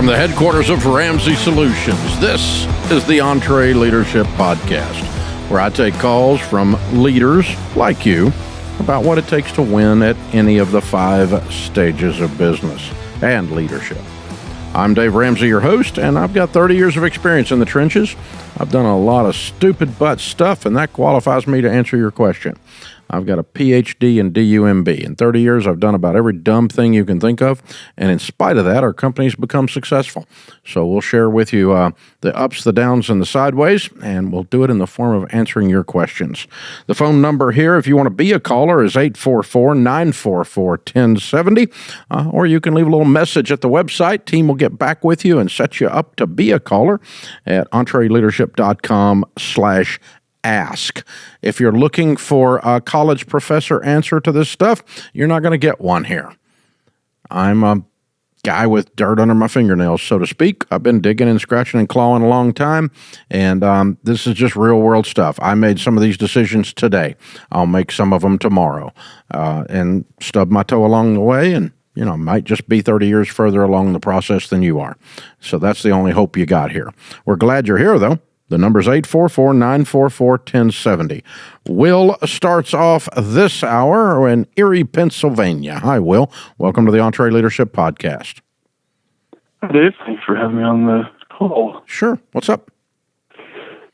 From the headquarters of Ramsey Solutions, this is the EntreLeadership Podcast, where I take calls from leaders like you about what it takes to win at any of the 5 stages of business and leadership. I'm Dave Ramsey, your host, and I've got 30 years of experience in the trenches. I've done a lot of stupid butt stuff, and that qualifies me to answer your question. I've got a PhD in DUMB. In 30 years, I've done about every dumb thing you can think of, and in spite of that, our company's become successful. So we'll share with you the ups, the downs, and the sideways, and we'll do it in the form of answering your questions. The phone number here, if you want to be a caller, is 844-944-1070, or you can leave a little message at the website. Team will get back with you and set you up to be a caller at EntreLeadership.com/ask. If you're looking for a college professor answer to this stuff, you're not going to get one here. I'm a guy with dirt under my fingernails, so to speak. I've been digging and scratching and clawing a long time, and this is just real world stuff. I made some of these decisions today. I'll make some of them tomorrow, and stub my toe along the way, and might just be 30 years further along the process than you are. So that's the only hope you got here. We're glad you're here, though. The number's 844-944-1070. Will starts off this hour in Erie, Pennsylvania. Hi, Will. Welcome to the EntreLeadership Podcast. Hi, Dave. Thanks for having me on the call. Sure. What's up?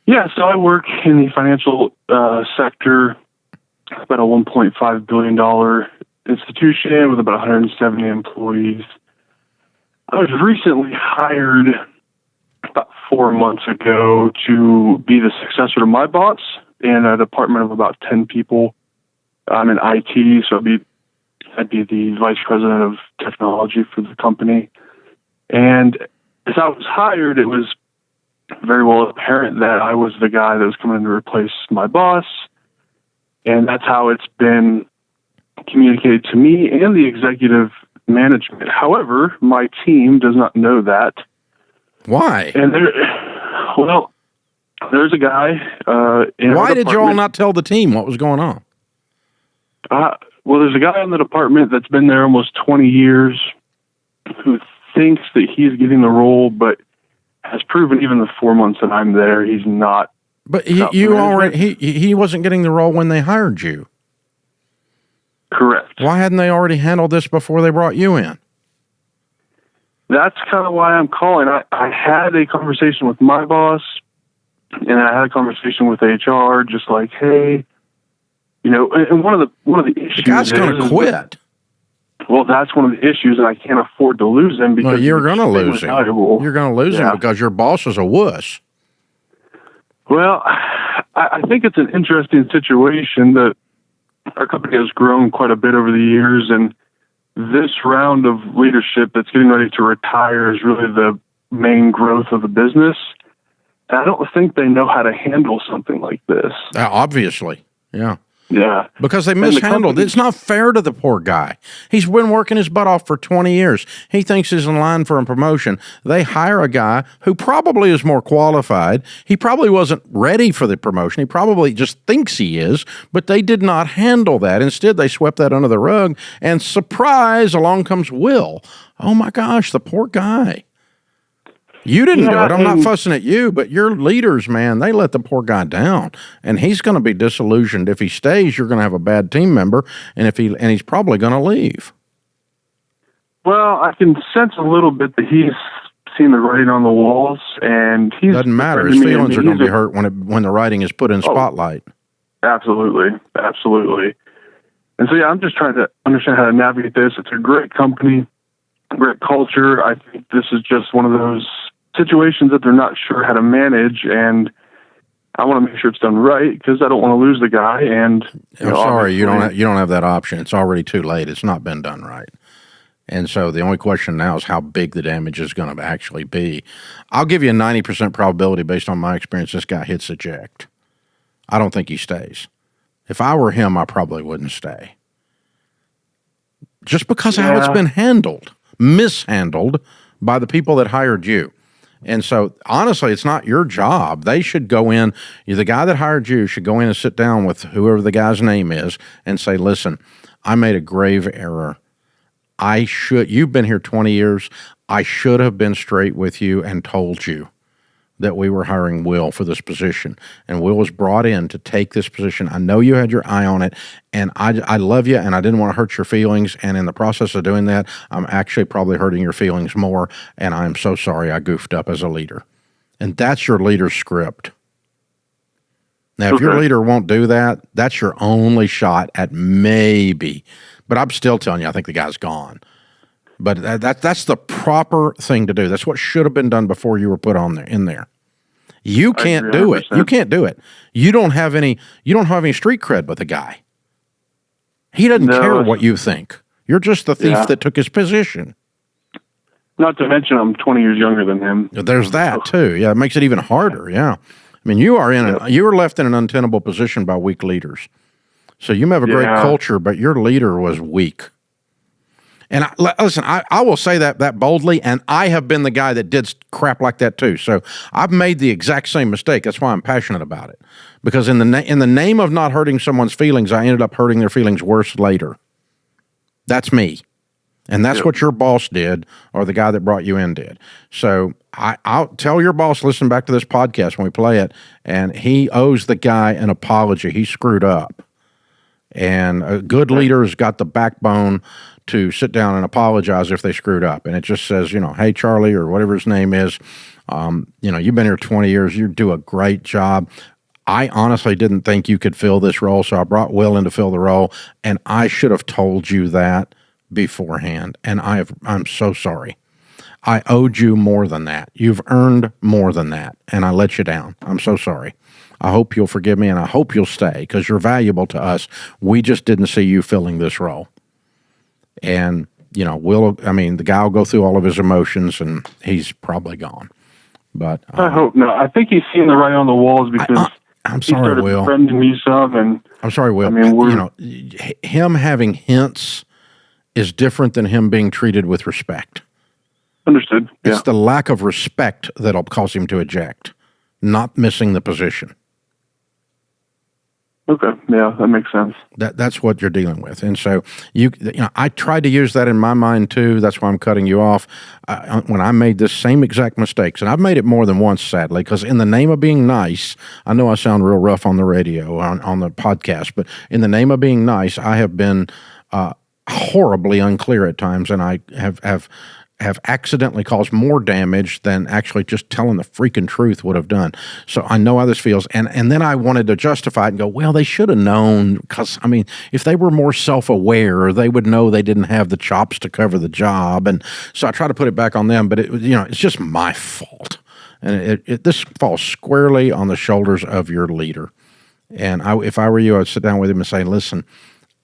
Yeah, so I work in the financial sector, about a $1.5 billion institution with about 170 employees. I was recently hired about 4 months ago to be the successor to my boss in a department of about 10 people. I'm in IT, so I'd be the vice president of technology for the company. And as I was hired, it was very well apparent that I was the guy that was coming in to replace my boss. And that's how it's been communicated to me and the executive management. However, my team does not know that. Why? And there's a guy. Why did you all not tell the team what was going on? Well, there's a guy in the department that's been there almost 20 years who thinks that he's getting the role, but has proven even the 4 months that I'm there, he's not. But he wasn't getting the role when they hired you. Correct. Why hadn't they already handled this before they brought you in? That's kind of why I'm calling. I had a conversation with my boss, and I had a conversation with HR, just like, hey, and one of the issues. The guy's going to quit. Well, that's one of the issues, and I can't afford to lose him because you're going to lose him. You're going to lose him because your boss is a wuss. Well, I think it's an interesting situation that our company has grown quite a bit over the years, and this round of leadership that's getting ready to retire is really the main growth of the business. And I don't think they know how to handle something like this. Obviously. Yeah. Yeah. Because they mishandled. It's not fair to the poor guy. He's been working his butt off for 20 years. He thinks he's in line for a promotion. They hire a guy who probably is more qualified. He probably wasn't ready for the promotion. He probably just thinks he is, but they did not handle that. Instead, they swept that under the rug, and surprise, along comes Will. Oh my gosh, the poor guy. You didn't do it. I'm not fussing at you, but your leaders, man, they let the poor guy down, and he's going to be disillusioned. If he stays, you're going to have a bad team member, and he's probably going to leave. Well, I can sense a little bit that he's seen the writing on the walls, and he's doesn't matter. His feelings are going to be hurt when the writing is put in spotlight. Absolutely, absolutely. And so, I'm just trying to understand how to navigate this. It's a great company, great culture. I think this is just one of those situations that they're not sure how to manage, and I want to make sure it's done right because I don't want to lose the guy. And I'm sorry, you don't have that option. It's already too late. It's not been done right. And so the only question now is how big the damage is going to actually be. I'll give you a 90% probability based on my experience this guy hits eject. I don't think he stays. If I were him, I probably wouldn't stay. Just because of how it's been mishandled by the people that hired you. And so, honestly, it's not your job. They should go in. The guy that hired you should go in and sit down with whoever the guy's name is and say, listen, I made a grave error. you've been here 20 years. I should have been straight with you and told you that we were hiring Will for this position. And Will was brought in to take this position. I know you had your eye on it, and I love you, and I didn't want to hurt your feelings. And in the process of doing that, I'm actually probably hurting your feelings more, and I'm so sorry I goofed up as a leader. And that's your leader's script. Now, if your leader won't do that, that's your only shot at maybe. But I'm still telling you, I think the guy's gone. But that's the proper thing to do. That's what should have been done before you were put in there. You can't do it. You can't do it. You don't have any street cred with the guy. He doesn't care what you think. You're just the thief that took his position. Not to mention I'm 20 years younger than him. There's that too. Yeah, it makes it even harder. Yeah. I mean, you were left in an untenable position by weak leaders. So you may have a great culture, but your leader was weak. And listen, I will say that boldly, and I have been the guy that did crap like that too. So I've made the exact same mistake. That's why I'm passionate about it. Because in the name of not hurting someone's feelings, I ended up hurting their feelings worse later. That's me. And that's what your boss did, or the guy that brought you in did. So I'll tell your boss, listen back to this podcast when we play it, and he owes the guy an apology. He screwed up. And a good leader has got the backbone to sit down and apologize if they screwed up. And it just says, hey, Charlie, or whatever his name is, you've been here 20 years. You do a great job. I honestly didn't think you could fill this role, so I brought Will in to fill the role, and I should have told you that beforehand. And I'm so sorry. I owed you more than that. You've earned more than that, and I let you down. I'm so sorry. I hope you'll forgive me, and I hope you'll stay because you're valuable to us. We just didn't see you filling this role. And, the guy will go through all of his emotions, and he's probably gone. But I hope not. I think he's seeing the writing on the walls because I'm sorry, Will. He started befriending me some, and I'm sorry, Will. Him having hints is different than him being treated with respect. Understood. It's the lack of respect that'll cause him to eject, not missing the position. Okay, yeah, that makes sense. That's what you're dealing with, and so I tried to use that in my mind too. That's why I'm cutting you off. When I made this same exact mistakes, and I've made it more than once, sadly, because in the name of being nice, I know I sound real rough on the radio on the podcast, but in the name of being nice, I have been horribly unclear at times, and I have accidentally caused more damage than actually just telling the freaking truth would have done. So I know how this feels. And then I wanted to justify it and go, well, they should have known because, if they were more self-aware, they would know they didn't have the chops to cover the job. And so I try to put it back on them, but it's just my fault. And this falls squarely on the shoulders of your leader. And if I were you, I'd sit down with him and say, listen,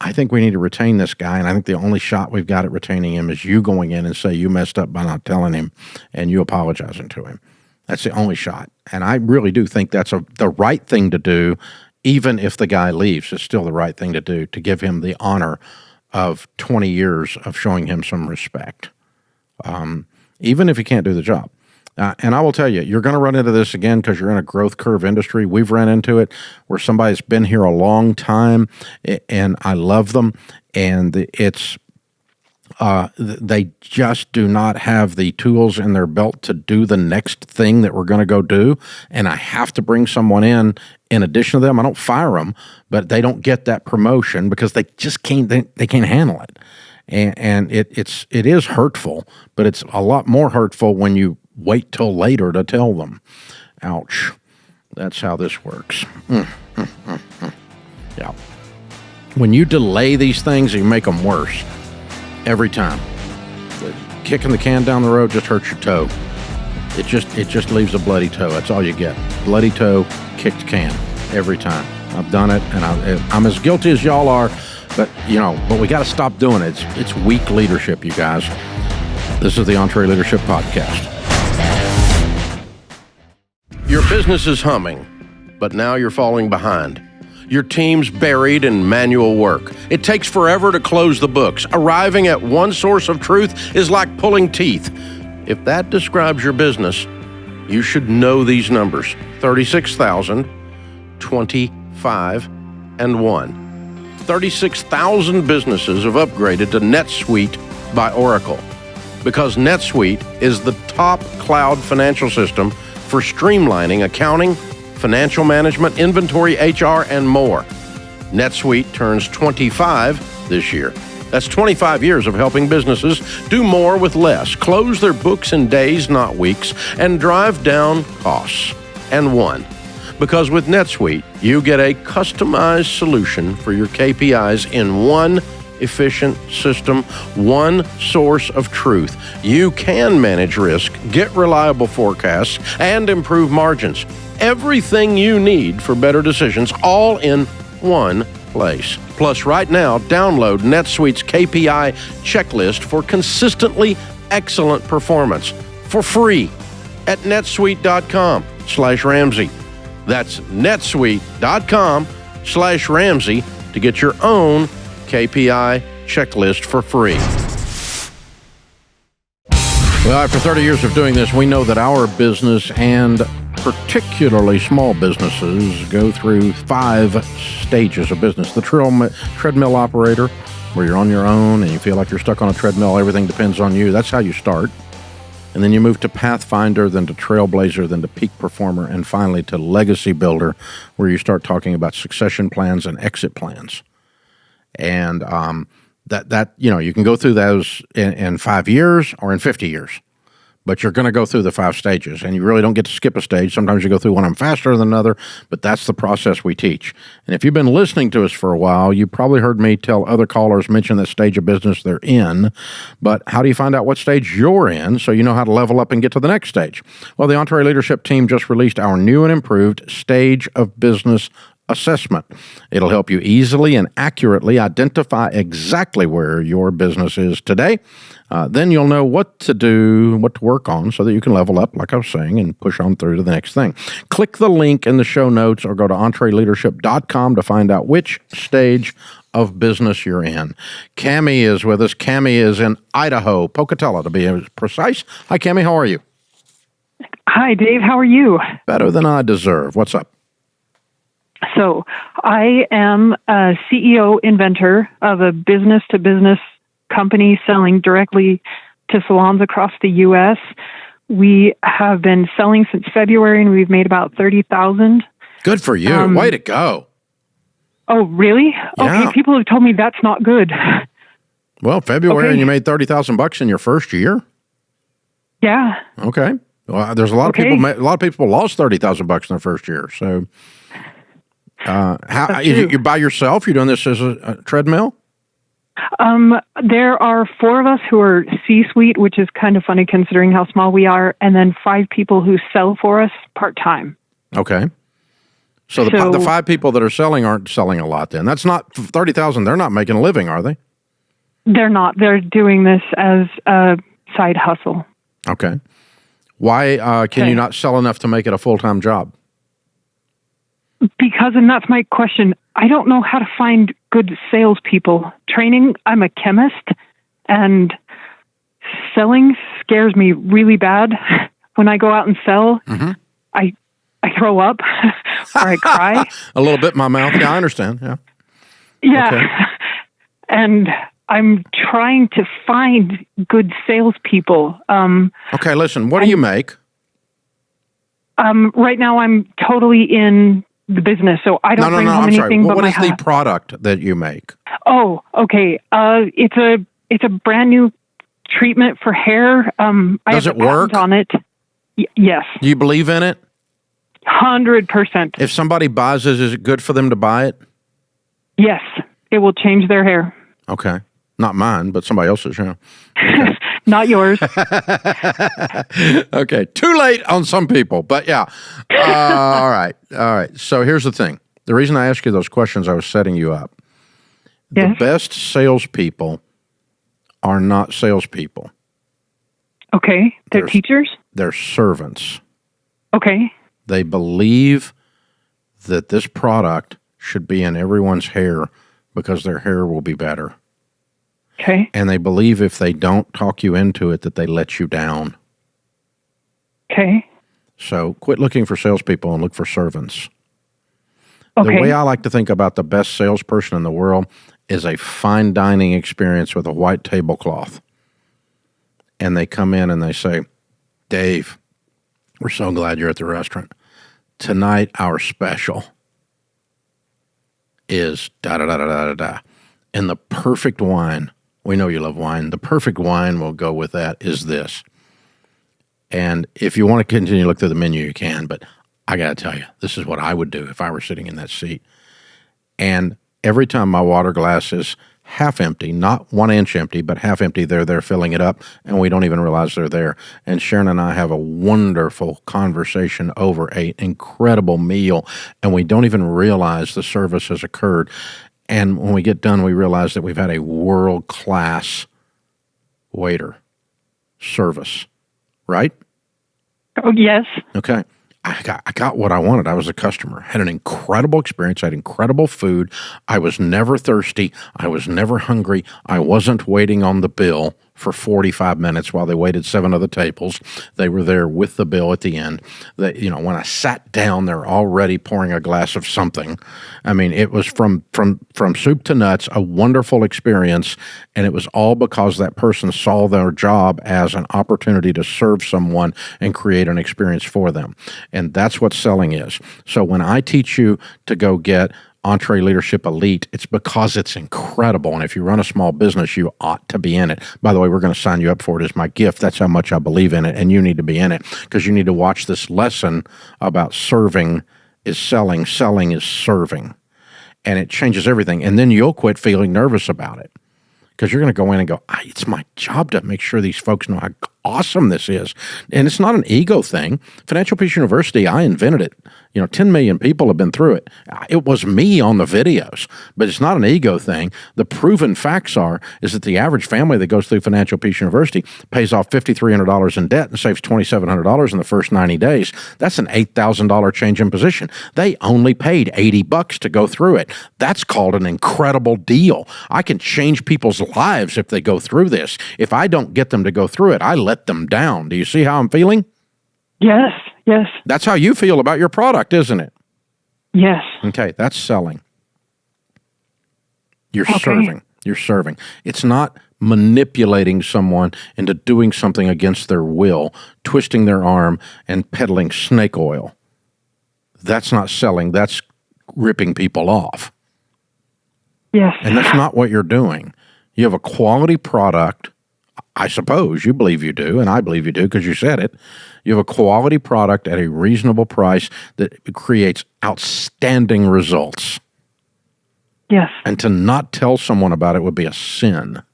I think we need to retain this guy, and I think the only shot we've got at retaining him is you going in and say you messed up by not telling him and you apologizing to him. That's the only shot. And I really do think that's the right thing to do, even if the guy leaves. It's still the right thing to do, to give him the honor of 20 years of showing him some respect, even if he can't do the job. And I will tell you, you're going to run into this again because you're in a growth curve industry. We've ran into it where somebody's been here a long time, and I love them, and they just do not have the tools in their belt to do the next thing that we're going to go do, and I have to bring someone in addition to them. I don't fire them, but they don't get that promotion because they just can't. They can't handle it, and it is hurtful, but it's a lot more hurtful when you wait till later to tell them. Ouch. That's how this works. Yeah. When you delay these things, you make them worse every time. Kicking the can down the road just hurts your toe. It just leaves a bloody toe. That's all you get. Bloody toe, kicked can every time. I've done it, and I'm as guilty as y'all are, but we got to stop doing it. It's weak leadership, you guys. This is the EntreLeadership Podcast. Your business is humming, but now you're falling behind. Your team's buried in manual work. It takes forever to close the books. Arriving at one source of truth is like pulling teeth. If that describes your business, you should know these numbers: 36,000, 25, and 1. 36,000 businesses have upgraded to NetSuite by Oracle. Because NetSuite is the top cloud financial system for streamlining accounting, financial management, inventory, HR, and more. NetSuite turns 25 this year. That's 25 years of helping businesses do more with less, close their books in days, not weeks, and drive down costs. And one. Because with NetSuite, you get a customized solution for your KPIs in one efficient system, one source of truth. You can manage risk, get reliable forecasts, and improve margins. Everything you need for better decisions, all in one place. Plus, right now, download NetSuite's KPI checklist for consistently excellent performance for free at netsuite.com/Ramsey. That's netsuite.com/Ramsey to get your own KPI checklist for free. Well, after 30 years of doing this, we know that our business, and particularly small businesses, go through 5 stages of business. The treadmill operator, where you're on your own and you feel like you're stuck on a treadmill, everything depends on you. That's how you start. And then you move to Pathfinder, then to Trailblazer, then to Peak Performer, and finally to Legacy Builder, where you start talking about succession plans and exit plans. And you can go through those in 5 years or in 50 years, but you're going to go through the 5 stages, and you really don't get to skip a stage. Sometimes you go through one of them faster than another, but that's the process we teach. And if you've been listening to us for a while, you probably heard me tell other callers, mention that stage of business they're in, but how do you find out what stage you're in so you know how to level up and get to the next stage? Well, the EntreLeadership team just released our new and improved Stage of Business assessment. It'll help you easily and accurately identify exactly where your business is today. Then you'll know what to do, what to work on so that you can level up, like I was saying, and push on through to the next thing. Click the link in the show notes or go to EntreLeadership.com to find out which stage of business you're in. Cammie is with us. Cammie is in Idaho, Pocatello to be precise. Hi, Cammie. How are you? Hi, Dave. How are you? Better than I deserve. What's up? So I am a CEO inventor of a business-to-business company selling directly to salons across the U.S. We have been selling since February, and we've made about 30,000. Good for you. Way to go. Oh, really? Yeah. Okay, people have told me that's not good. Well, February, Okay. and you made $30,000 in your first year? Yeah. Okay. Well, there's a lot of people. A lot of people lost $30,000 in their first year. So, how you by yourself? You're doing this as a treadmill? There are 4 of us who are C-suite, which is kind of funny considering how small we are, and then 5 people who sell for us part-time. Okay. So the 5 people that are selling aren't selling a lot then. That's not 30,000. They're not making a living, are they? They're not. They're doing this as a side hustle. Okay. Why can you not sell enough to make it a full-time job? Because, and that's my question, I don't know how to find good salespeople. Training, I'm a chemist, and selling scares me really bad. When I go out and sell, I throw up or I cry. A little bit in my mouth. Yeah, I understand. Yeah. Yeah. Okay. And I'm trying to find good salespeople. Okay, listen, what do you make? Right now I'm totally in the business, so I don't bring home anything but what my is the product that you make? Oh, okay. It's a brand new treatment for hair. Does it work? On it. Yes. Do you believe in it? 100%. If somebody buys it, is it good for them to buy it? Yes, it will change their hair. Okay. Not mine, but somebody else's, yeah. Okay. Not yours. Okay. Too late on some people, but yeah. All right. So here's the thing. The reason I asked you those questions, I was setting you up. Yes. The best salespeople are not salespeople. Okay. They're teachers? They're servants. Okay. They believe that this product should be in everyone's hair because their hair will be better. Okay. And they believe if they don't talk you into it, that they let you down. Okay. So quit looking for salespeople and look for servants. Okay. The way I like to think about the best salesperson in the world is a fine dining experience with a white tablecloth. and they come in and they say, Dave, we're so glad you're at the restaurant. Tonight, our special is da-da-da-da-da-da. And the perfect wine, we know you love wine, the perfect wine we'll go with that is this. And if you want to continue to look through the menu, you can, but I got to tell you, this is what I would do if I were sitting in that seat. And every time my water glass is half empty, not 1 inch empty, but half empty, they're there filling it up, and we don't even realize they're there. And Sharon and I have a wonderful conversation over an incredible meal, and we don't even realize the service has occurred. And when we get done, we realize that we've had a world-class waiter service, right? Oh, yes. Okay. I got what I wanted. I was a customer. Had an incredible experience. I had incredible food. I was never thirsty. I was never hungry. I wasn't waiting on the bill for 45 minutes while they waited 7 other tables. They were there with the bill at the end. When I sat down, they're already pouring a glass of something. I mean, it was from soup to nuts, a wonderful experience, and it was all because that person saw their job as an opportunity to serve someone and create an experience for them. And that's what selling is. So when I teach you to go get EntreLeadership Elite, it's because it's incredible. And if you run a small business, you ought to be in it. By the way, we're going to sign you up for it as my gift. That's how much I believe in it. And you need to be in it because you need to watch this lesson about serving is selling, selling is serving. And it changes everything. And then you'll quit feeling nervous about it because you're going to go in and go, it's my job to make sure these folks know how awesome this is. And it's not an ego thing. Financial Peace University, I invented it. 10 million people have been through it. It was me on the videos, but it's not an ego thing. The proven facts is that the average family that goes through Financial Peace University pays off $5,300 in debt and saves $2,700 in the first 90 days. That's an $8,000 change in position. They only paid $80 to go through it. That's called an incredible deal. I can change people's lives if they go through this. If I don't get them to go through it, I let them down. Do you see how I'm feeling? Yes, yes. That's how you feel about your product, isn't it? Yes. Okay, that's selling. You're serving. You're serving. It's not manipulating someone into doing something against their will, twisting their arm and peddling snake oil. That's not selling. That's ripping people off. Yes. And that's not what you're doing. You have a quality product. I suppose you believe you do, and I believe you do because you said it. You have a quality product at a reasonable price that creates outstanding results. Yes. And to not tell someone about it would be a sin.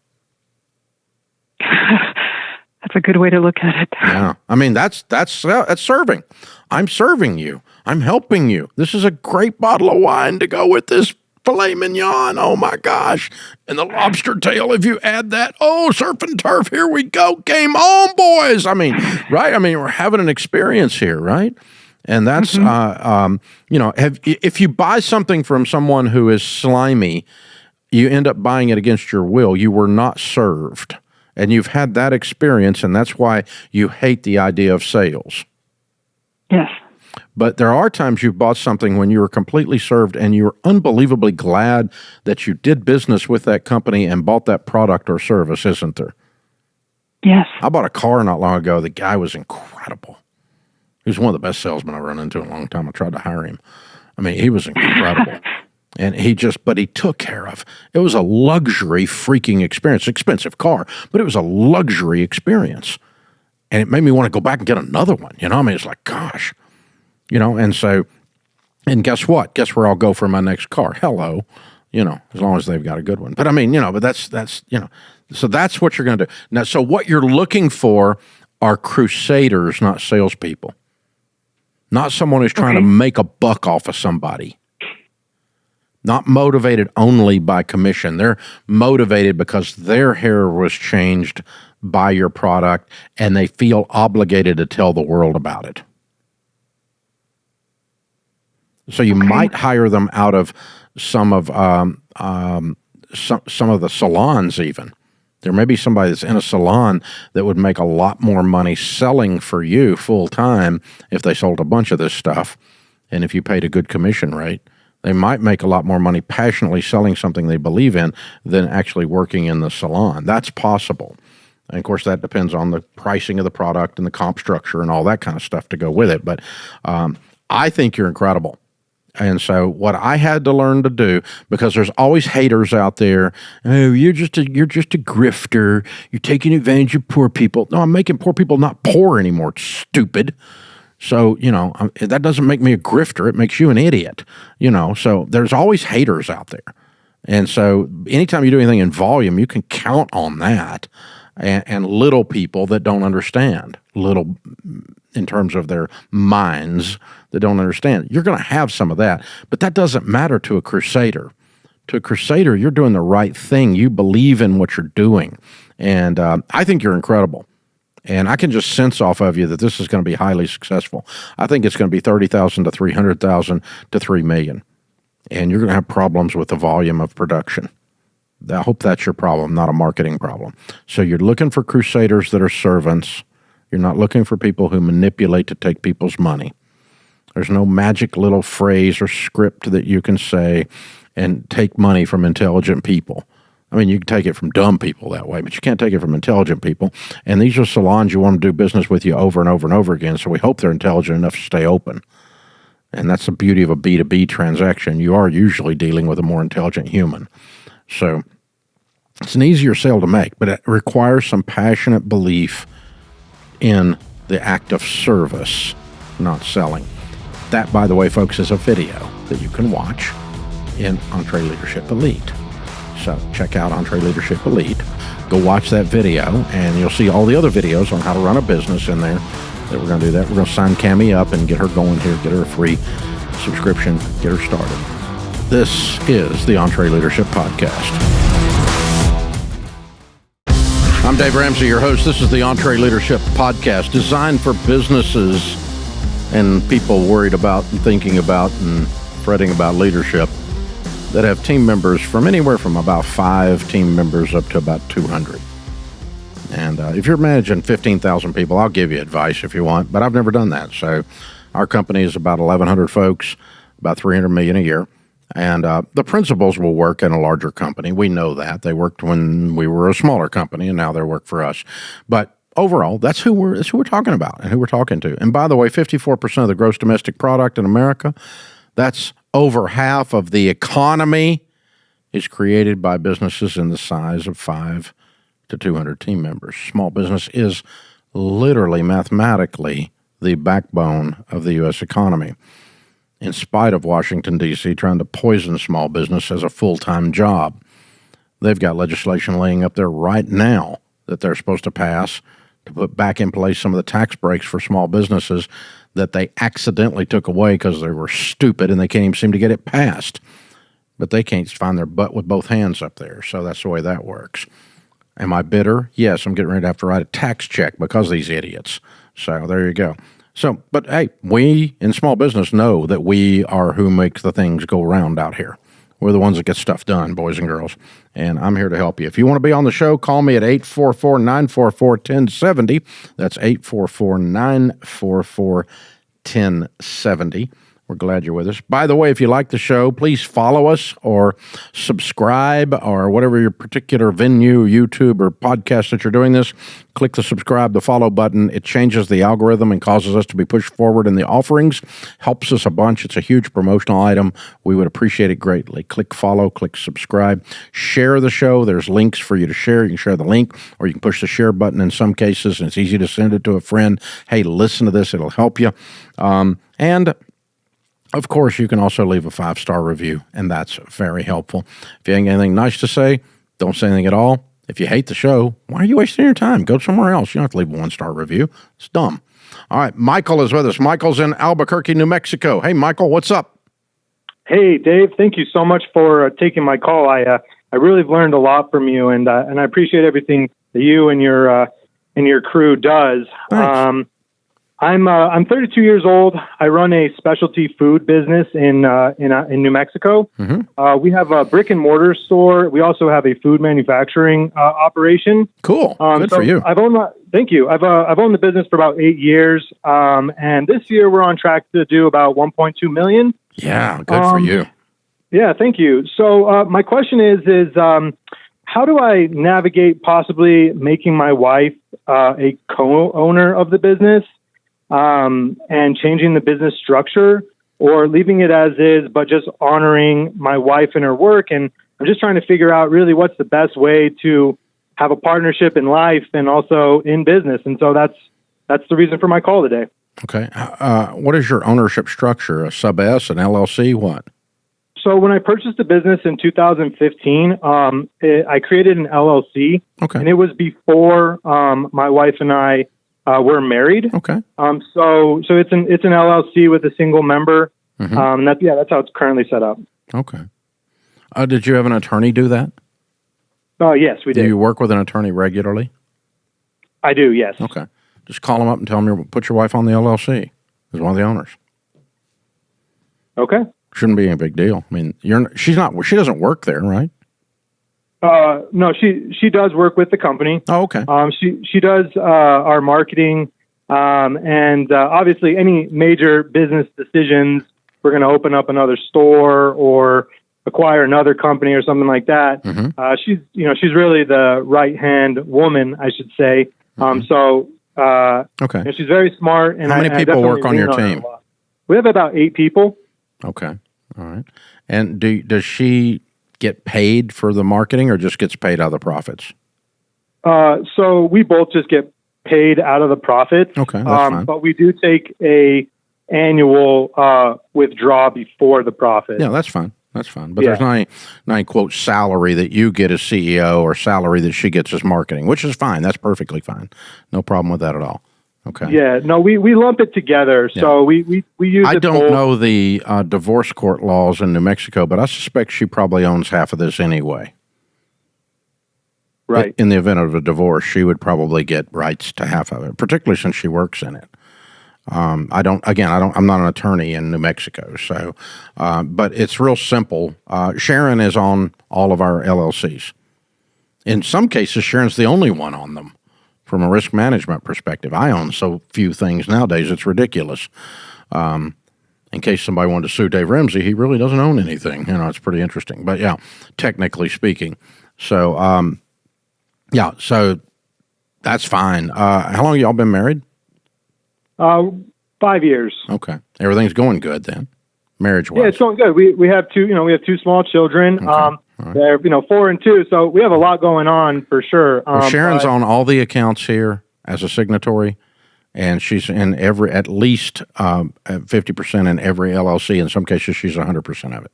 That's a good way to look at it. Yeah. I mean, that's serving. I'm serving you. I'm helping you. This is a great bottle of wine to go with this filet mignon, oh my gosh. And the lobster tail, if you add that, surf and turf, here we go. Game on, boys. I mean, right? I mean, we're having an experience here, right? And that's, if you buy something from someone who is slimy, you end up buying it against your will. You were not served. And you've had that experience, and that's why you hate the idea of sales. Yes. But there are times you've bought something when you were completely served and you were unbelievably glad that you did business with that company and bought that product or service, isn't there? Yes. I bought a car not long ago. The guy was incredible. He was one of the best salesmen I've run into in a long time. I tried to hire him. I mean, he was incredible. And he took care of. It was a luxury freaking experience. Expensive car, but it was a luxury experience. And it made me want to go back and get another one. I mean, it's like, gosh. And so, and guess what? Guess where I'll go for my next car? Hello, as long as they've got a good one. But I mean, but that's so that's what you're going to do. Now, so what you're looking for are crusaders, not salespeople. Not someone who's trying to make a buck off of somebody. Not motivated only by commission. They're motivated because their hair was changed by your product and they feel obligated to tell the world about it. So you might hire them out of some of the salons even. There may be somebody that's in a salon that would make a lot more money selling for you full time if they sold a bunch of this stuff. And if you paid a good commission rate, they might make a lot more money passionately selling something they believe in than actually working in the salon. That's possible. And of course, that depends on the pricing of the product and the comp structure and all that kind of stuff to go with it. But I think you're incredible. And so what I had to learn to do, because there's always haters out there, oh, you're just a grifter. You're taking advantage of poor people. No, I'm making poor people not poor anymore. It's stupid. So, that doesn't make me a grifter. It makes you an idiot, So there's always haters out there. And so anytime you do anything in volume, you can count on that. And little people that don't understand, little in terms of their minds that don't understand. You're going to have some of that, but that doesn't matter to a crusader. To a crusader, you're doing the right thing. You believe in what you're doing. And I think you're incredible. And I can just sense off of you that this is going to be highly successful. I think it's going to be 30,000 to 300,000 to 3 million. And you're going to have problems with the volume of production. I hope that's your problem, not a marketing problem. So you're looking for crusaders that are servants. You're not looking for people who manipulate to take people's money. There's no magic little phrase or script that you can say and take money from intelligent people. I mean, you can take it from dumb people that way, but you can't take it from intelligent people. And these are salons you want to do business with you over and over and over again, so we hope they're intelligent enough to stay open. And that's the beauty of a B2B transaction. You are usually dealing with a more intelligent human. So it's an easier sale to make, but it requires some passionate belief in the act of service, not selling. That, by the way, folks, is a video that you can watch in EntreLeadership Elite. So check out EntreLeadership Elite. Go watch that video, and you'll see all the other videos on how to run a business in there. That we're going to do that. We're going to sign Cammie up and get her going here, get her a free subscription, get her started. This is the EntreLeadership Podcast. I'm Dave Ramsey, your host. This is the EntreLeadership Podcast, designed for businesses and people worried about and thinking about and fretting about leadership that have team members from anywhere from about 5 team members up to about 200. And if you're managing 15,000 people, I'll give you advice if you want, but I've never done that. So our company is about 1,100 folks, about $300 million a year. And the principals will work in a larger company. We know that. They worked when we were a smaller company, and now they work for us. But overall, that's who we're talking about and who we're talking to. And by the way, 54% of the gross domestic product in America, that's over half of the economy, is created by businesses in the size of 5 to 200 team members. Small business is literally, mathematically, the backbone of the U.S. economy. In spite of Washington, D.C. trying to poison small business as a full-time job. They've got legislation laying up there right now that they're supposed to pass to put back in place some of the tax breaks for small businesses that they accidentally took away because they were stupid and they can't even seem to get it passed. But they can't find their butt with both hands up there, so that's the way that works. Am I bitter? Yes, I'm getting ready to have to write a tax check because of these idiots. So there you go. So, but hey, we in small business know that we are who makes the things go around out here. We're the ones that get stuff done, boys and girls. And I'm here to help you. If you want to be on the show, call me at 844-944-1070. That's 844-944-1070. We're glad you're with us. By the way, if you like the show, please follow us or subscribe or whatever your particular venue, YouTube or podcast that you're doing this. Click the subscribe, the follow button. It changes the algorithm and causes us to be pushed forward in the offerings. Helps us a bunch. It's a huge promotional item. We would appreciate it greatly. Click follow, click subscribe. Share the show. There's links for you to share. You can share the link or you can push the share button in some cases, and it's easy to send it to a friend. Hey, listen to this. It'll help you. And of course, you can also leave a 5-star review, and that's very helpful. If you ain't got anything nice to say, don't say anything at all. If you hate the show, why are you wasting your time? Go somewhere else. You don't have to leave a 1-star review. It's dumb. All right, Michael is with us. Michael's in Albuquerque, New Mexico. Hey, Michael, what's up? Hey, Dave. Thank you so much for taking my call. I really learned a lot from you, and I appreciate everything that you and your crew does. Thanks. I'm 32 years old. I run a specialty food business in New Mexico. Mm-hmm. We have a brick and mortar store. We also have a food manufacturing operation. Cool. Good for you. Thank you. I've owned the business for about 8 years, and this year we're on track to do about 1.2 million. Yeah, good for you. Yeah, thank you. So my question is how do I navigate possibly making my wife a co-owner of the business and changing the business structure, or leaving it as is, but just honoring my wife and her work? And I'm just trying to figure out really what's the best way to have a partnership in life and also in business. And so that's the reason for my call today. Okay. What is your ownership structure? A sub S, an LLC, what? So when I purchased the business in 2015, I created an LLC, and it was before my wife and I were married. Okay. So it's an LLC with a single member. Mm-hmm. That's how it's currently set up. Okay. Did you have an attorney do that? Yes, we did. Do you work with an attorney regularly? I do, yes. Okay. Just call them up and tell them put your wife on the LLC as one of the owners. Okay. Shouldn't be a big deal. I mean, she doesn't work there, right? No, she does work with the company. Oh, okay. She does our marketing, and obviously any major business decisions. We're going to open up another store or acquire another company or something like that. Mm-hmm. She's really the right hand woman, I should say. Okay. She's very smart. And how many people work on your team? We have about 8 people. Okay. All right. And does she get paid for the marketing or just gets paid out of the profits? So we both just get paid out of the profits. Okay, that's fine. But we do take a annual withdrawal before the profit. Yeah, that's fine. That's fine. But there's not any, quote, salary that you get as CEO or salary that she gets as marketing, which is fine. That's perfectly fine. No problem with that at all. Okay. Yeah. No, we lump it together. Yeah. So we use I don't know the divorce court laws in New Mexico, but I suspect she probably owns half of this anyway. Right. In the event of a divorce, she would probably get rights to half of it, particularly since she works in it. I'm not an attorney in New Mexico, so, but it's real simple. Sharon is on all of our LLCs. In some cases, Sharon's the only one on them from a risk management perspective. I own so few things nowadays, it's ridiculous. In case somebody wanted to sue Dave Ramsey, he really doesn't own anything. It's pretty interesting, but yeah, technically speaking. So, so that's fine. How long have y'all been married? 5 years. Okay. Everything's going good then, marriage-wise. Yeah, it's going good. We have two small children. Okay. They're 4 and 2, so we have a lot going on for sure. Sharon's on all the accounts here as a signatory, and she's in at least 50% in every LLC. In some cases, she's 100% of it,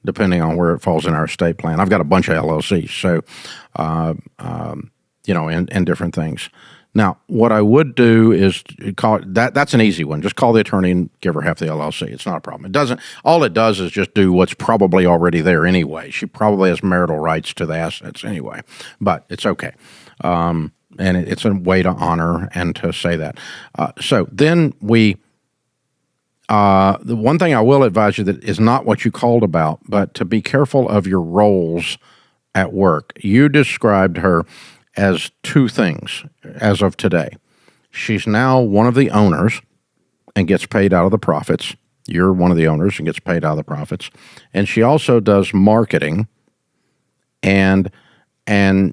depending on where it falls in our estate plan. I've got a bunch of LLCs, so and different things. Now, what I would do is call it, that's an easy one. Just call the attorney and give her half the LLC. It's not a problem. All it does is just do what's probably already there anyway. She probably has marital rights to the assets anyway, but it's okay. And it's a way to honor and to say that. So then the one thing I will advise you that is not what you called about, but to be careful of your roles at work. You described her as 2 things as of today. She's now one of the owners and gets paid out of the profits. You're one of the owners and gets paid out of the profits. And she also does marketing, and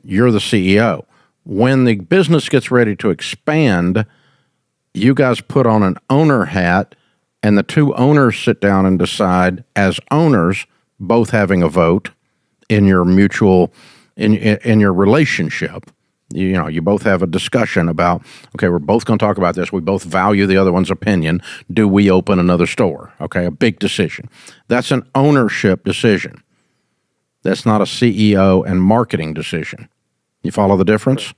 you're the CEO. When the business gets ready to expand, you guys put on an owner hat, and the 2 owners sit down and decide as owners, both having a vote in your mutual in your relationship. You both have a discussion about, okay, we're both going to talk about this. We both value the other one's opinion. Do we open another store? Okay, a big decision. That's an ownership decision. That's not a CEO and marketing decision. You follow the difference?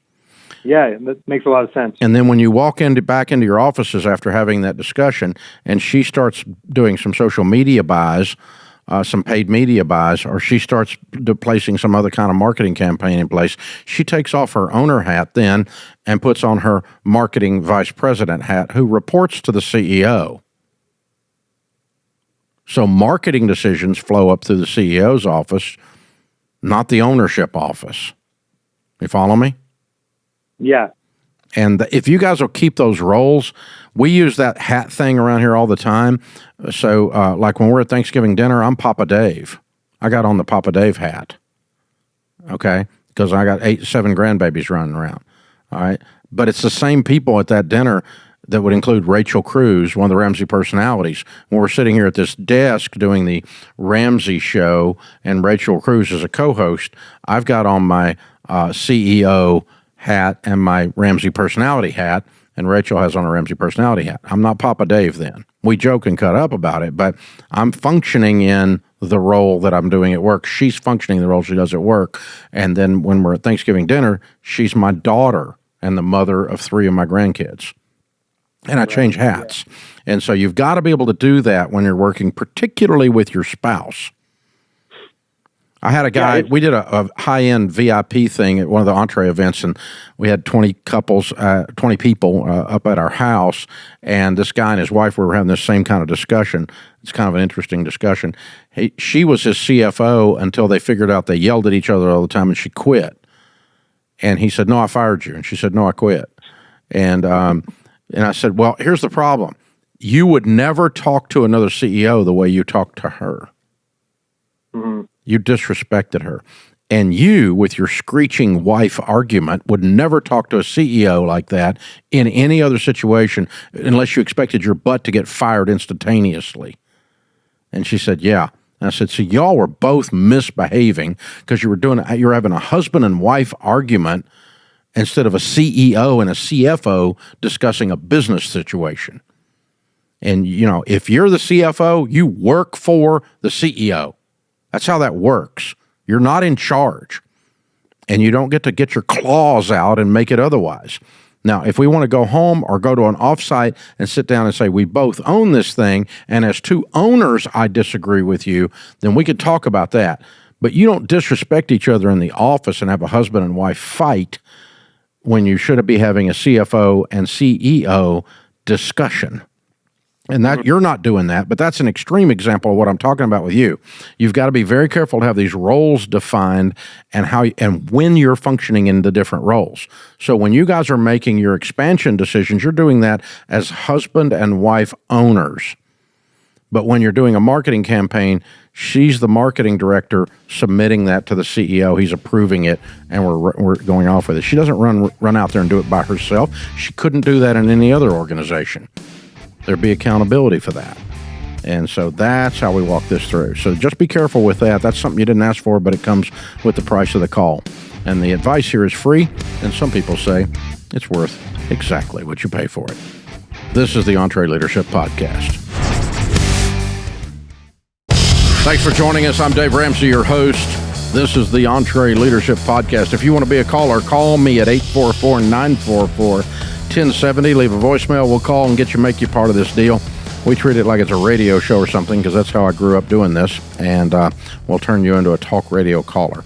Yeah, that makes a lot of sense. And then when you walk back into your offices after having that discussion, and she starts doing some social media buys, some paid media buys, or she starts placing some other kind of marketing campaign in place, she takes off her owner hat then and puts on her marketing vice president hat, who reports to the CEO. So marketing decisions flow up through the CEO's office, not the ownership office. You follow me? Yeah. And if you guys will keep those roles, we use that hat thing around here all the time. So like when we're at Thanksgiving dinner, I'm Papa Dave. I got on the Papa Dave hat. okay, because I got 7 grandbabies running around, all right? But it's the same people at that dinner that would include Rachel Cruz, one of the Ramsey personalities. When we're sitting here at this desk doing the Ramsey show and Rachel Cruz is a co-host, I've got on my CEO hat and my Ramsey personality hat, and Rachel has on a Ramsey personality hat. I'm not Papa Dave then. We joke and cut up about it, but I'm functioning in the role that I'm doing at work. She's functioning in the role she does at work. And then when we're at Thanksgiving dinner, she's my daughter and the mother of 3 of my grandkids. And I change hats. Yeah. And so you've got to be able to do that when you're working, particularly with your spouse. I had a guy, we did a high-end VIP thing at one of the Entre events, and we had 20 people up at our house, and this guy and his wife were having this same kind of discussion. It's kind of an interesting discussion. She was his CFO until they figured out they yelled at each other all the time, and she quit. And he said, "No, I fired you." And she said, "No, I quit." And I said, "Well, here's the problem. You would never talk to another CEO the way you talk to her. Mm-hmm. You disrespected her. And you, with your screeching wife argument, would never talk to a CEO like that in any other situation unless you expected your butt to get fired instantaneously." And she said, "Yeah." And I said, "So y'all were both misbehaving because you're having a husband and wife argument instead of a CEO and a CFO discussing a business situation. And, if you're the CFO, you work for the CEO. That's how that works. You're not in charge. And you don't get to get your claws out and make it otherwise. Now, if we want to go home or go to an offsite and sit down and say, we both own this thing, and as 2 owners, I disagree with you, then we could talk about that. But you don't disrespect each other in the office and have a husband and wife fight when you should be having a CFO and CEO discussion. And that you're not doing that, but that's an extreme example of what I'm talking about with you. You've got to be very careful to have these roles defined and when you're functioning in the different roles. So when you guys are making your expansion decisions, you're doing that as husband and wife owners. But when you're doing a marketing campaign, she's the marketing director submitting that to the CEO. He's approving it, and we're going off with it. She doesn't run out there and do it by herself. She couldn't do that in any other organization. There'd be accountability for that. And so that's how we walk this through. So just be careful with that. That's something you didn't ask for, but it comes with the price of the call. And the advice here is free, and some people say it's worth exactly what you pay for it. This is the EntreLeadership Podcast. Thanks for joining us. I'm Dave Ramsey, your host. This is the EntreLeadership Podcast. If you want to be a caller, call me at 844-944-1070. Leave a voicemail. We'll call and make you part of this deal. We treat it like it's a radio show or something because that's how I grew up doing this. And we'll turn you into a talk radio caller.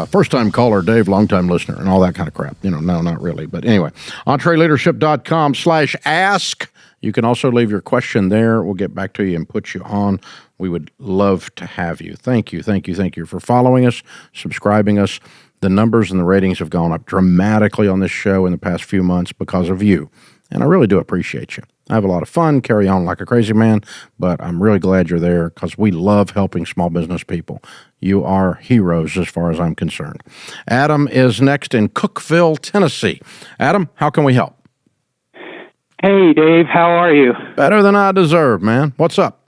First-time caller, Dave, long-time listener, and all that kind of crap. No, not really. But anyway, EntreLeadership.com/ask. You can also leave your question there. We'll get back to you and put you on. We would love to have you. Thank you for following us, subscribing us. The numbers and the ratings have gone up dramatically on this show in the past few months because of you. And I really do appreciate you. I have a lot of fun, carry on like a crazy man, but I'm really glad you're there because we love helping small business people. You are heroes as far as I'm concerned. Adam is next in Cookeville, Tennessee. Adam, how can we help? Hey, Dave. How are you? Better than I deserve, man. What's up?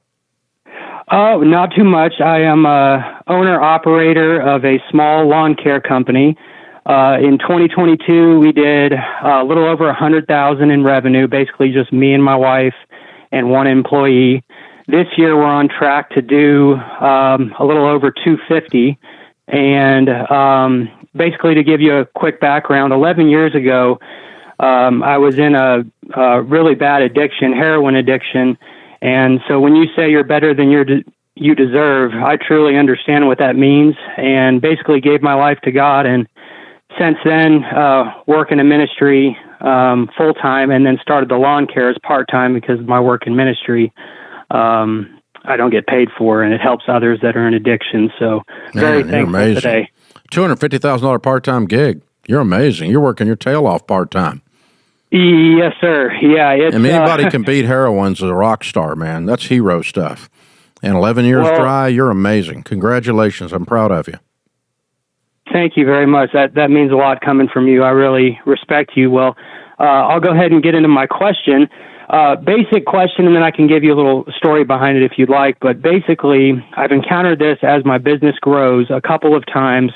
Oh, not too much. I am a owner-operator of a small lawn care company. In 2022, we did a little over $100,000 in revenue, basically just me and my wife and 1 employee. This year, we're on track to do a little over $250,000. And basically, to give you a quick background, 11 years ago, I was in a really bad addiction, heroin addiction. And so when you say you're better than you deserve, I truly understand what that means and basically gave my life to God. And since then, work in a ministry full-time and then started the lawn care as part-time because of my work in ministry. I don't get paid for, and it helps others that are in addiction. So very thankful today. $250,000 part-time gig. You're amazing. You're working your tail off part-time. Yes, sir. Yeah. And anybody can beat heroin's a rock star, man. That's hero stuff. And 11 years dry, you're amazing. Congratulations. I'm proud of you. Thank you very much. That means a lot coming from you. I really respect you. Well, I'll go ahead and get into my question. Basic question, and then I can give you a little story behind it if you'd like. But basically, I've encountered this as my business grows a couple of times,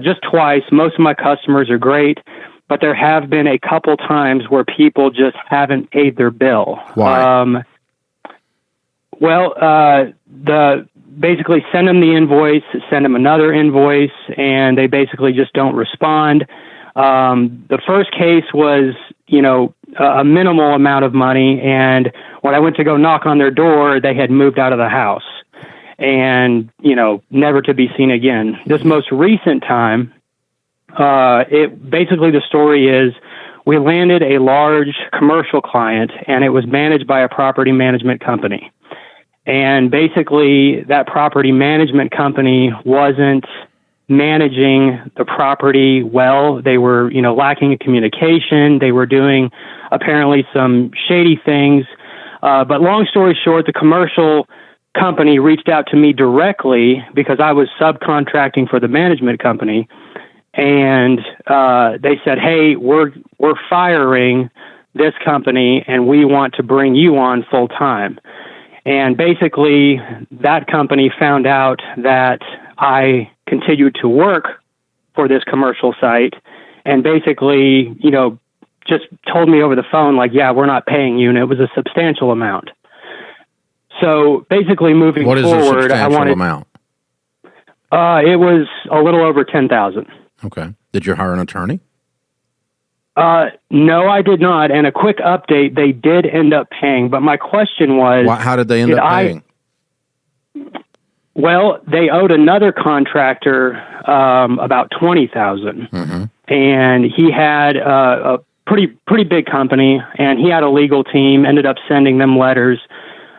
just twice. Most of my customers are great, but there have been a couple times where people just haven't paid their bill. Why? Basically send them the invoice, send them another invoice, and they basically just don't respond. The first case was, a minimal amount of money, and when I went to go knock on their door, they had moved out of the house and, never to be seen again. This most recent time, the story is we landed a large commercial client, and it was managed by a property management company. And basically, that property management company wasn't managing the property well. They were, lacking in communication. They were doing apparently some shady things. But long story short, the commercial company reached out to me directly because I was subcontracting for the management company. And they said, hey, we're firing this company, and we want to bring you on full time. And basically, that company found out that I continued to work for this commercial site and basically, just told me over the phone, like, yeah, we're not paying you. And it was a substantial amount. So basically, moving forward, what is a substantial amount? It was a little over $10,000. Okay. Did you hire an attorney? No, I did not. And a quick update, they did end up paying. But my question was... How did they end up paying? Well, they owed another contractor about $20,000. Mm-hmm. And he had a pretty big company, and he had a legal team, ended up sending them letters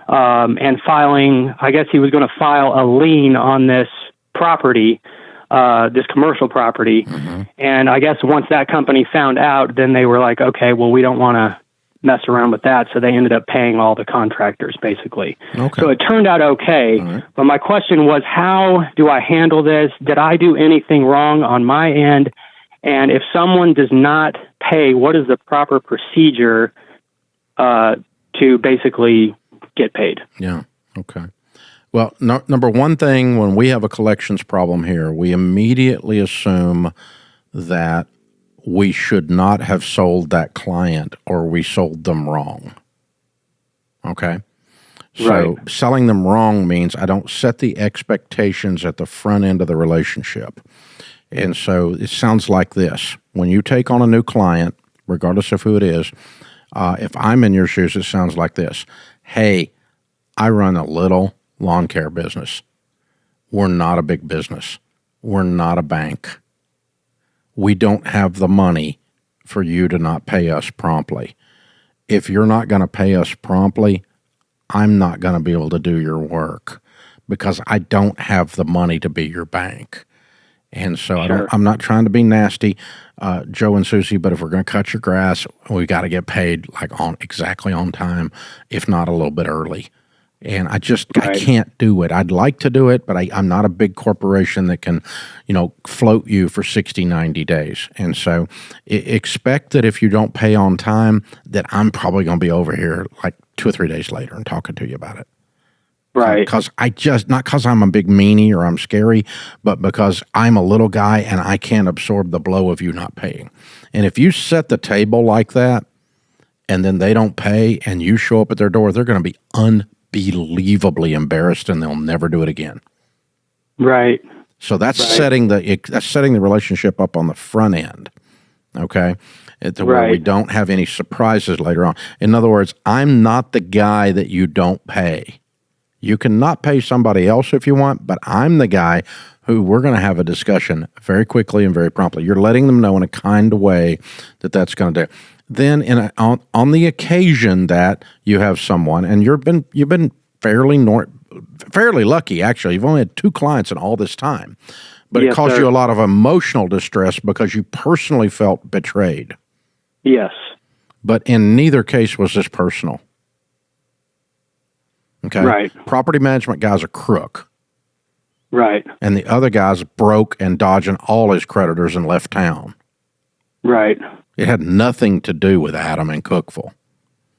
and filing... I guess he was going to file a lien on this property, this commercial property. Mm-hmm. And I guess once that company found out, then they were like, okay, well, we don't want to mess around with that. So they ended up paying all the contractors, basically. Okay. So it turned out okay. Right. But my question was, how do I handle this? Did I do anything wrong on my end? And if someone does not pay, what is the proper procedure to basically get paid? Yeah. Okay. Well, number one thing, when we have a collections problem here, we immediately assume that we should not have sold that client or we sold them wrong. Okay? So selling them wrong means I don't set the expectations at the front end of the relationship. And so it sounds like this. When you take on a new client, regardless of who it is, if I'm in your shoes, it sounds like this. Hey, I run a little lawn care business. We're not a big business. We're not a bank. We don't have the money for you to not pay us promptly. If you're not going to pay us promptly, I'm not going to be able to do your work because I don't have the money to be your bank. And so I'm not trying to be nasty, Joe and Susie, but if we're going to cut your grass, we got to get paid exactly on time, if not a little bit early. And I can't do it. I'd like to do it, but I'm not a big corporation that can, float you for 60, 90 days. And so expect that if you don't pay on time, that I'm probably going to be over here like 2 or 3 days later and talking to you about it. Right. Because not because I'm a big meanie or I'm scary, but because I'm a little guy and I can't absorb the blow of you not paying. And if you set the table like that and then they don't pay and you show up at their door, they're going to be unbelievably embarrassed and they'll never do it again. Right. So that's setting the relationship up on the front end. Okay. Where we don't have any surprises later on. In other words, I'm not the guy that you don't pay. You can not pay somebody else if you want, but I'm the guy who we're going to have a discussion very quickly and very promptly. You're letting them know in a kind way that that's going to do. Then on the occasion that you have someone, and you've been fairly lucky, actually. You've only had 2 clients in all this time. But it caused you a lot of emotional distress because you personally felt betrayed. Yes. But in neither case was this personal. Okay? Right. Property management guy's a crook. Right. And the other guy's broke and dodging all his creditors and left town. Right. It had nothing to do with Adam in Cookeville.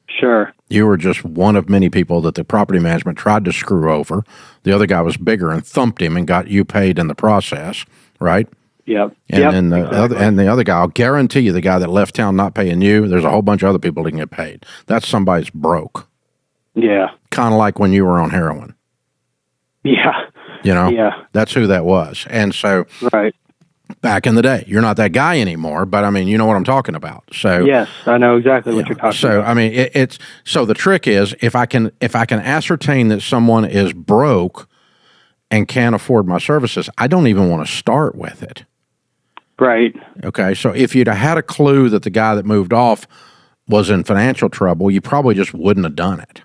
Sure. You were just one of many people that the property management tried to screw over. The other guy was bigger and thumped him and got you paid in the process, right? Yep. And then exactly. the other guy, I'll guarantee you, the guy that left town not paying you, there's a whole bunch of other people that can get paid. That's somebody's broke. Yeah. Kind of like when you were on heroin. Yeah. You know? Yeah. That's who that was. And so Right. back in the day, you're not that guy anymore, but I mean, you know what I'm talking about. So Yes, I know exactly what you're talking so about. I mean, it's so the trick is if I can ascertain that someone is broke and can't afford my services, I don't even want to start with it. Right. Okay, so if you'd have had a clue that the guy that moved off was in financial trouble, you probably just wouldn't have done it.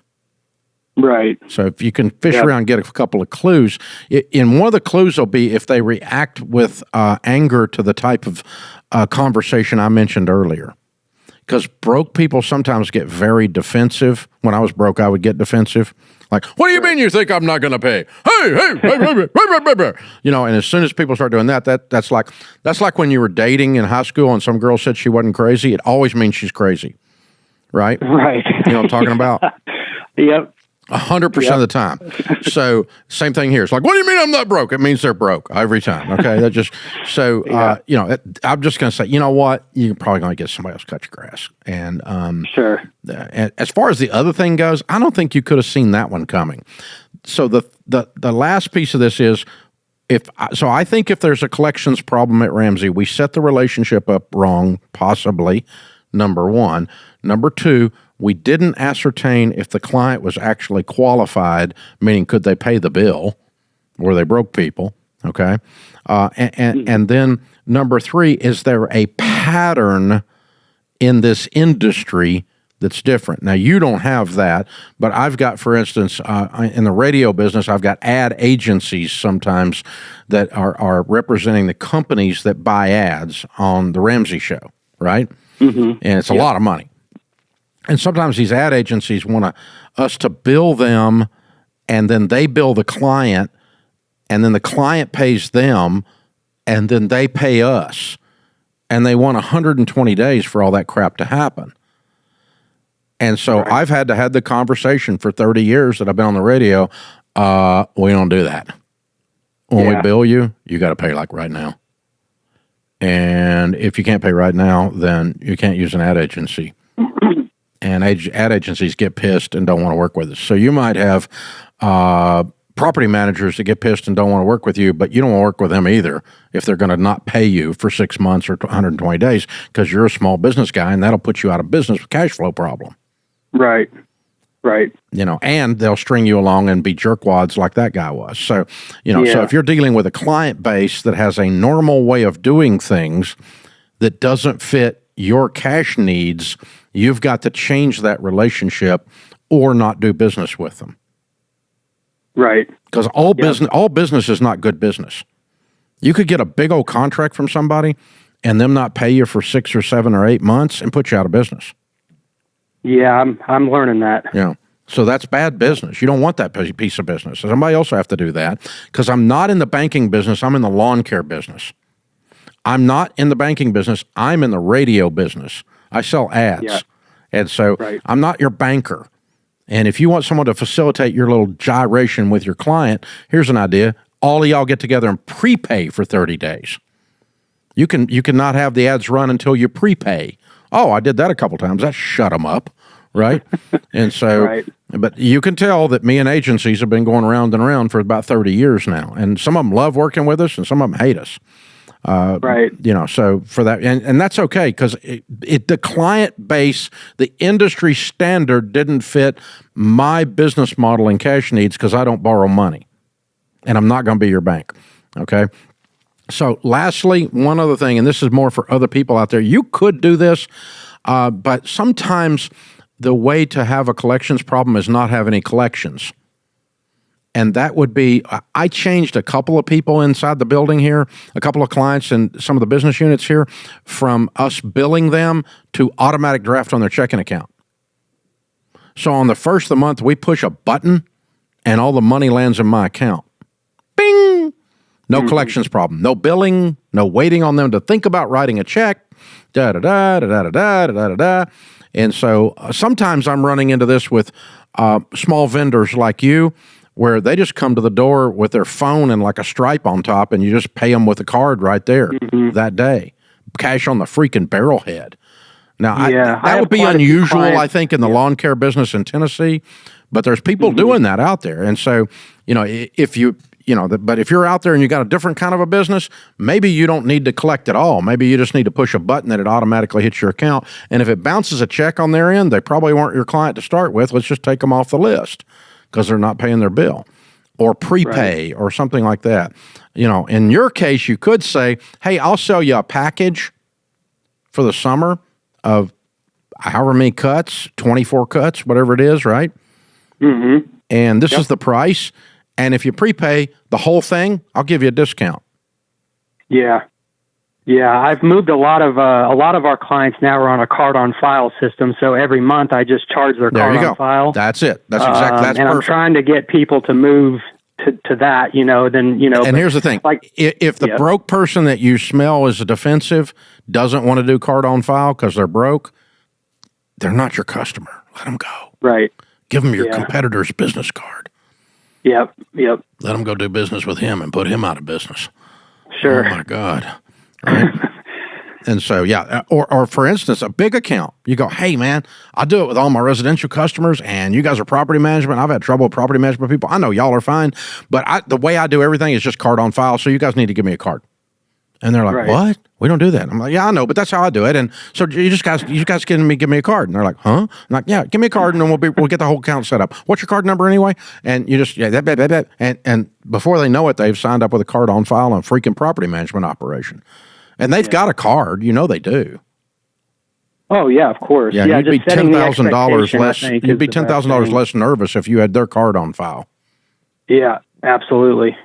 Right. So if you can fish around and get a couple of clues, in one of the clues will be if they react with anger to the type of conversation I mentioned earlier. Because broke people sometimes get very defensive. When I was broke, I would get defensive. Like, what do you mean you think I'm not going to pay? Hey, you know, and as soon as people start doing that, that's like when you were dating in high school and some girl said she wasn't crazy. It always means she's crazy, right? Right. You know what I'm talking about? Yep. 100% of the time. So same thing here. It's like, what do you mean I'm not broke? It means they're broke every time. Okay. That just, so, you know, I'm just going to say, you know what? You're probably going to get somebody else to cut your grass. And, Sure. as far as the other thing goes, I don't think you could have seen that one coming. So the last piece of this is, I think if there's a collections problem at Ramsey, we set the relationship up wrong, possibly, number one. Number two, we didn't ascertain if the client was actually qualified, meaning could they pay the bill? Were they broke people? Okay. And then number three, is there a pattern in this industry that's different? Now, you don't have that, but I've got, for instance, in the radio business, I've got ad agencies sometimes that are representing the companies that buy ads on the Ramsey Show, right? Mm-hmm. And it's a lot of money. And sometimes these ad agencies want us to bill them, and then they bill the client, and then the client pays them, and then they pay us. And they want 120 days for all that crap to happen. And so I've had to have the conversation for 30 years that I've been on the radio. We don't do that. When we bill you, you got to pay like right now. And if you can't pay right now, then you can't use an ad agency. And ad agencies get pissed and don't want to work with us. So you might have property managers that get pissed and don't want to work with you, but you don't want to work with them either if they're going to not pay you for 6 months or 120 days because you're a small business guy, and that'll put you out of business with cash flow problem. Right. Right. You know, and they'll string you along and be jerkwads like that guy was. So, you know, so if you're dealing with a client base that has a normal way of doing things that doesn't fit your cash needs, you've got to change that relationship or not do business with them. Right. Because all business is not good business. You could get a big old contract from somebody and them not pay you for 6 or 7 or 8 months and put you out of business. Yeah, I'm learning that. Yeah. So that's bad business. You don't want that piece of business. Somebody else will have to do that because I'm not in the banking business. I'm in the lawn care business. I'm not in the banking business. I'm in the radio business. I sell ads. Yeah. And so I'm not your banker. And if you want someone to facilitate your little gyration with your client, here's an idea. All of y'all get together and prepay for 30 days. You can not have the ads run until you prepay. Oh, I did that a couple times. That shut them up, right? And so, but you can tell that me and agencies have been going around and around for about 30 years now. And some of them love working with us and some of them hate us. You know, so for that, and that's okay because the client base, the industry standard didn't fit my business model and cash needs because I don't borrow money and I'm not going to be your bank. Okay. So lastly, one other thing, and this is more for other people out there, you could do this, but sometimes the way to have a collections problem is not have any collections. And that would be, I changed a couple of people inside the building here, a couple of clients and some of the business units here, from us billing them to automatic draft on their checking account. So on the first of the month, we push a button and all the money lands in my account. Bing! No collections problem. No billing. No waiting on them to think about writing a check. Da-da-da. And so sometimes I'm running into this with small vendors like you, where they just come to the door with their phone and like a stripe on top, and you just pay them with a card right there that day. Cash on the freaking barrelhead. Now, that would be unusual, I think, in the lawn care business in Tennessee, but there's people doing that out there. And so, if you're out there and you got a different kind of a business, maybe you don't need to collect at all. Maybe you just need to push a button that it automatically hits your account. And if it bounces a check on their end, they probably weren't your client to start with. Let's just take them off the list because they're not paying their bill, or prepay or something like that. In your case, you could say, hey, I'll sell you a package for the summer of however many cuts, 24 cuts, whatever it is, right? Mm-hmm. And this is the price. And if you prepay the whole thing, I'll give you a discount. Yeah. Yeah, I've moved a lot of our clients now are on a card on file system. So every month I just charge their card on file. That's it. That's exactly. That's and perfect. I'm trying to get people to move to that. And here's the thing: if the broke person that you smell is defensive, doesn't want to do card on file because they're broke, they're not your customer. Let them go. Right. Give them your competitor's business card. Yep. Let them go do business with him and put him out of business. Sure. Oh my God. Right. And so, or for instance, a big account. You go, hey, man, I do it with all my residential customers, and you guys are property management. I've had trouble with property management people. I know y'all are fine, but the way I do everything is just card on file, so you guys need to give me a card. And they're like, what? We don't do that. I'm like, yeah, I know, but that's how I do it. And so you guys give me a card. And they're like, huh? I'm like, yeah, give me a card, and then we'll get the whole account set up. What's your card number anyway? And you just, and before they know it, they've signed up with a card on file on a freaking property management operation. And they've got a card, they do. Oh yeah, of course. Yeah, you'd be $10,000 less. You'd be $10,000 less nervous if you had their card on file. Yeah, absolutely.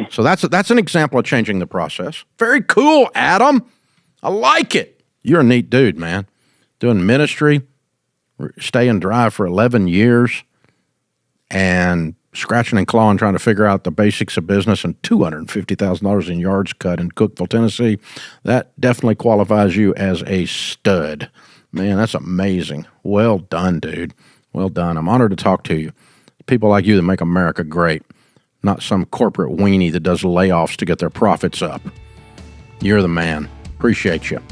So that's an example of changing the process. Very cool, Adam. I like it. You're a neat dude, man. Doing ministry, staying dry for 11 years, and scratching and clawing, trying to figure out the basics of business, and $250,000 in yards cut in Cookeville, Tennessee. That definitely qualifies you as a stud. Man, that's amazing. Well done, dude. Well done. I'm honored to talk to you. People like you that make America great, not some corporate weenie that does layoffs to get their profits up. You're the man. Appreciate you.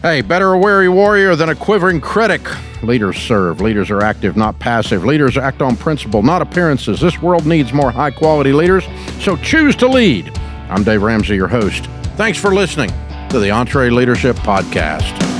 Hey, better a wary warrior than a quivering critic. Leaders serve. Leaders are active, not passive. Leaders act on principle, not appearances. This world needs more high-quality leaders, so choose to lead. I'm Dave Ramsey, your host. Thanks for listening to the EntreLeadership Podcast.